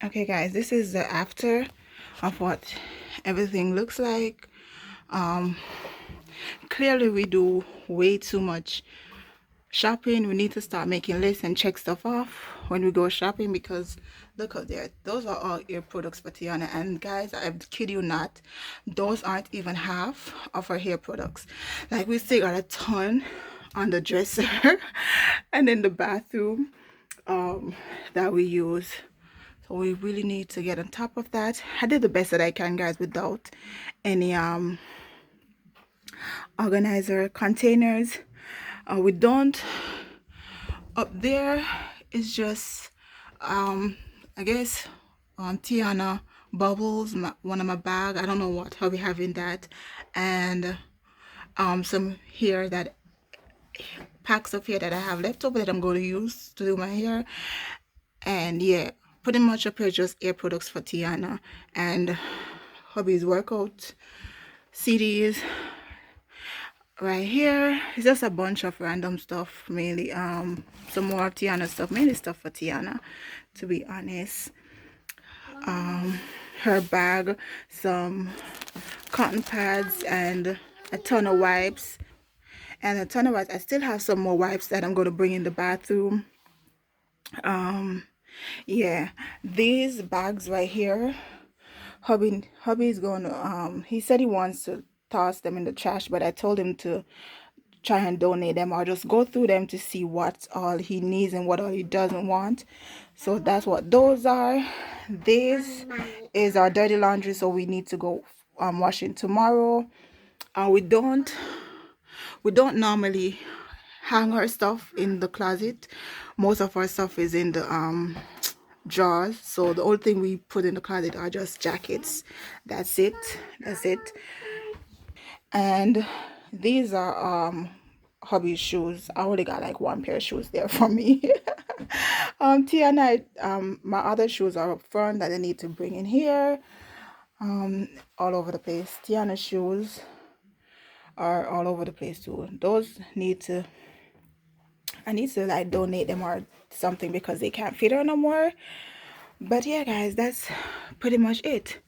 Okay guys, this is the after of what everything looks like. um Clearly we do way too much shopping. We need to start making lists and check stuff off when we go shopping, because look out there, those are all ear products for Tiana. And guys, I kid you not, those aren't even half of her hair products. Like, we still got a ton on the dresser and in the bathroom that we use. So we really need to get on top of that. I did the best that I can, guys, without any organizer containers. We don't, up there is just I guess Tiana bubbles, one of my bag. I don't know what I'll be having that, and some hair, that packs of hair that I have left over that I'm going to use to do my hair. And yeah, pretty much up here just hair products for Tiana and hubby's workout CDs. Right here is just a bunch of random stuff, mainly some more of Tiana stuff, mainly stuff for Tiana, to be honest. Her bag, some cotton pads, and a ton of wipes. And a ton of wipes. I still have some more wipes that I'm going to bring in the bathroom. Yeah, these bags right here, hubby is going to he said he wants to toss them in the trash, but I told him to try and donate them, or just go through them to see what all he needs and what all he doesn't want. So that's what those are. This is our dirty laundry, so we need to go washing tomorrow. We don't normally hang our stuff in the closet. Most of our stuff is in the drawers, so the only thing we put in the closet are just jackets. That's it. And these are hubby's shoes. I only got like one pair of shoes there for me. Tiana, my other shoes are up front that I need to bring in here. All over the place. Tiana's shoes are all over the place too. Those I need to like donate them or something, because they can't fit her no more. But yeah guys, that's pretty much it.